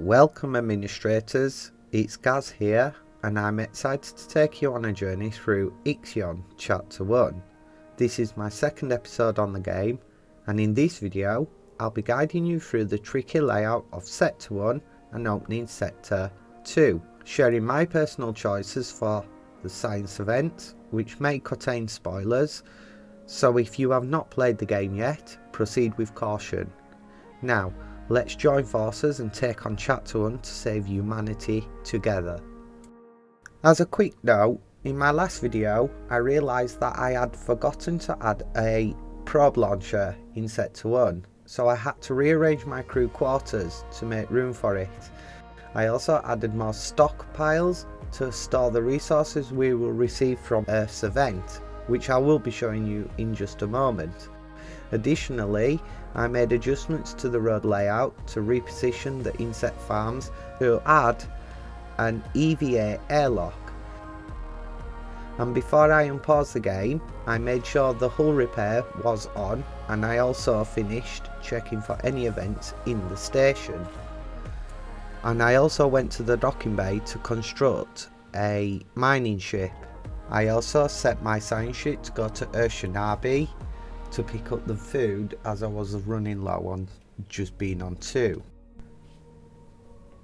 Welcome administrators, it's Gaz here and I'm excited to take you on a journey through Ixion Chapter 1. This is my second episode on the game, and in this video I'll be guiding you through the tricky layout of Sector 1 and opening Sector 2, sharing my personal choices for the science events, which may contain spoilers, so if you have not played the game yet, proceed with caution. Now, let's join forces and take on Chapter 1 to save humanity together. As a quick note, in my last video I realised that I had forgotten to add a probe launcher in Sector 1, so I had to rearrange my crew quarters to make room for it. I also added more stockpiles to store the resources we will receive from Earth's event, which I will be showing you in just a moment. Additionally, I made adjustments to the road layout to reposition the insect farms to add an EVA airlock. And before I unpause the game, I made sure the hull repair was on, and I also finished checking for any events in the station. And I also went to the docking bay to construct a mining ship. I also set my science ship to go to Ixion to pick up the food, as I was running low on just being on 2.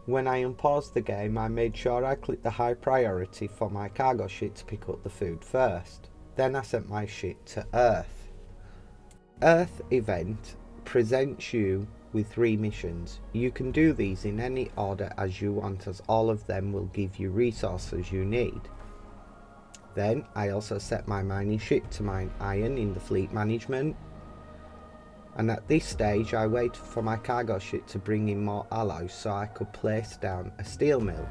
When I unpaused the game, I made sure I clicked the high priority for my cargo ship to pick up the food first. Then I sent my ship to Earth. Earth event presents you with 3 missions. You can do these in any order as you want, as all of them will give you resources you need. Then I also set my mining ship to mine iron in the fleet management, and at this stage I waited for my cargo ship to bring in more alloys so I could place down a steel mill.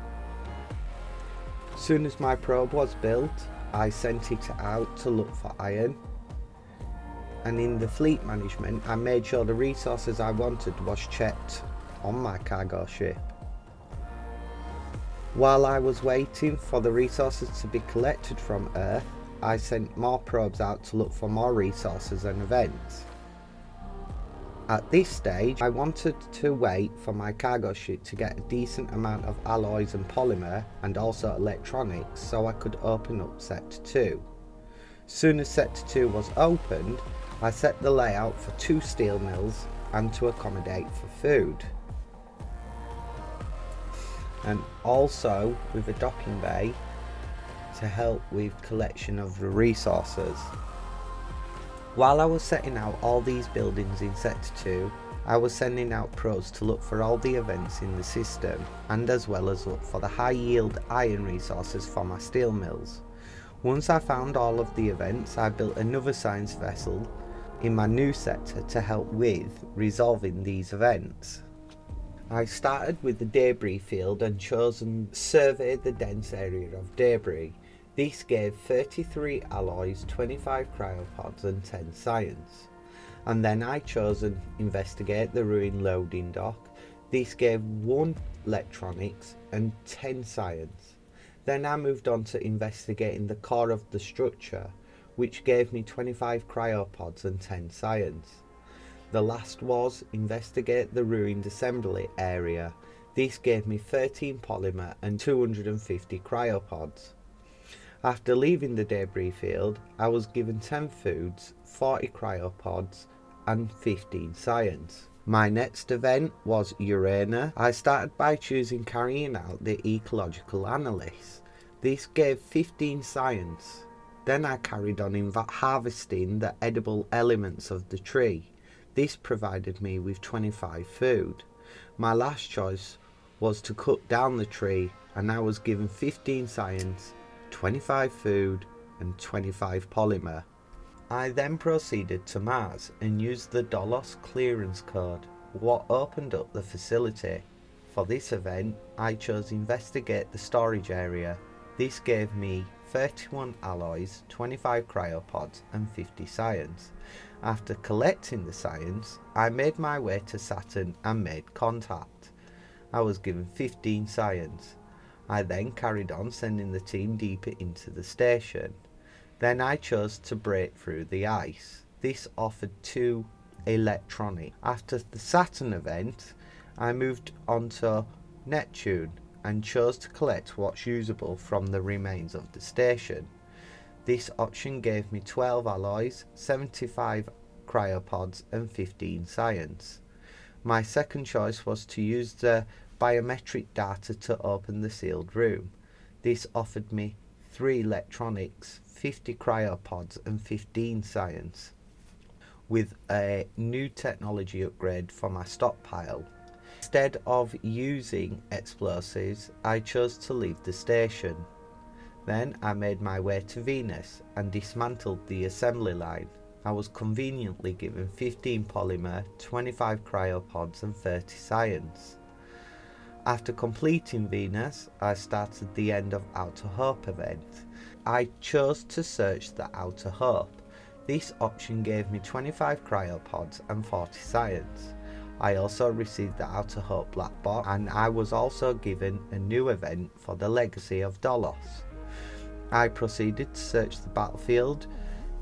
Soon as my probe was built, I sent it out to look for iron, and in the fleet management I made sure the resources I wanted was checked on my cargo ship. While I was waiting for the resources to be collected from Earth, I sent more probes out to look for more resources and events. At this stage, I wanted to wait for my cargo ship to get a decent amount of alloys and polymer and also electronics so I could open up Sector 2. Soon as Sector 2 was opened, I set the layout for 2 steel mills and to accommodate for food, and also with a docking bay to help with collection of the resources. While I was setting out all these buildings in Sector 2, I was sending out probes to look for all the events in the system, and as well as look for the high yield iron resources for my steel mills. Once I found all of the events, I built another science vessel in my new sector to help with resolving these events. I started with the debris field and chose and surveyed the dense area of debris. This gave 33 alloys, 25 cryopods and 10 science. And then I chose and investigate the ruined loading dock. This gave 1 electronics and 10 science. Then I moved on to investigating the core of the structure, which gave me 25 cryopods and 10 science. The last was investigate the ruined assembly area. This gave me 13 polymer and 250 cryopods. After leaving the debris field, I was given 10 foods, 40 cryopods and 15 science. My next event was Urana. I started by choosing carrying out the ecological analysis. This gave 15 science. Then I carried on harvesting the edible elements of the tree. This provided me with 25 food. My last choice was to cut down the tree, and I was given 15 science, 25 food and 25 polymer. I then proceeded to Mars and used the Dolos clearance code, what opened up the facility. For this event, I chose investigate the storage area. This gave me 31 alloys, 25 cryopods and 50 science. After collecting the science, I made my way to Saturn and made contact. I was given 15 science. I then carried on sending the team deeper into the station. Then I chose to break through the ice. This offered 2 electronics. After the Saturn event, I moved on to Neptune and chose to collect what's usable from the remains of the station. This option gave me 12 alloys, 75 cryopods and 15 science. My second choice was to use the biometric data to open the sealed room. This offered me 3 electronics, 50 cryopods and 15 science, with a new technology upgrade for my stockpile. Instead of using explosives, I chose to leave the station. Then I made my way to Venus and dismantled the assembly line. I was conveniently given 15 polymer, 25 cryopods and 30 science. After completing Venus, I started the end of Outer Hope event. I chose to search the Outer Hope. This option gave me 25 cryopods and 40 science. I also received the Outer Hope black box, and I was also given a new event for the Legacy of Dolos. I proceeded to search the battlefield.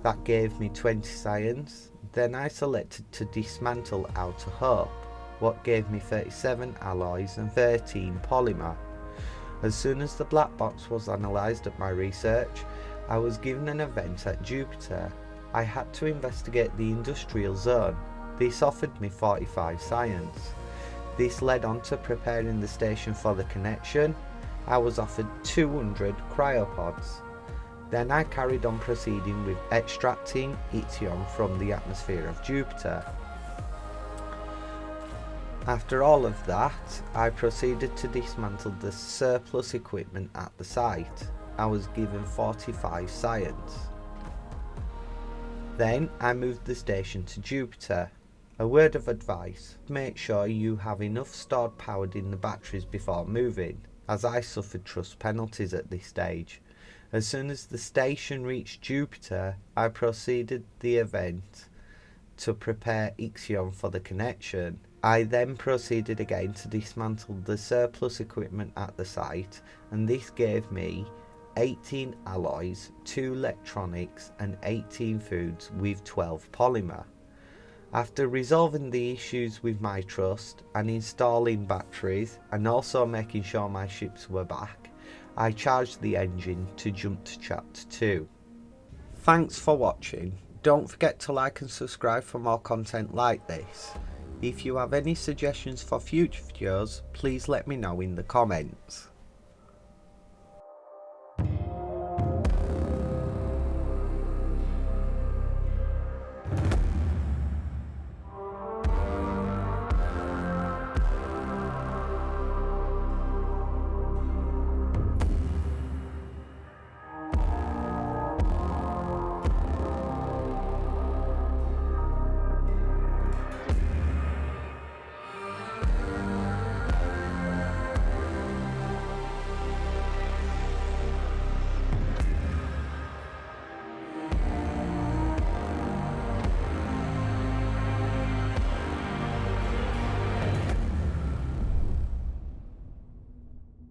That gave me 20 science. Then I selected to dismantle Outer Hope, what gave me 37 alloys and 13 polymer. As soon as the black box was analysed at my research, I was given an event at Jupiter. I had to investigate the industrial zone. This offered me 45 science. This led on to preparing the station for the connection. I was offered 200 cryopods. Then I carried on proceeding with extracting Ixion from the atmosphere of Jupiter. After all of that, I proceeded to dismantle the surplus equipment at the site. I was given 45 science. Then I moved the station to Jupiter. A word of advice: make sure you have enough stored power in the batteries before moving, as I suffered trust penalties at this stage. As soon as the station reached Jupiter, I proceeded the event to prepare Ixion for the connection. I then proceeded again to dismantle the surplus equipment at the site, and this gave me 18 alloys, 2 electronics and 18 foods with 12 polymer. After resolving the issues with my trust and installing batteries and also making sure my ships were back, I charged the engine to jump to chapter 2. Thanks for watching. Don't forget to like and subscribe for more content like this. If you have any suggestions for future videos, please let me know in the comments.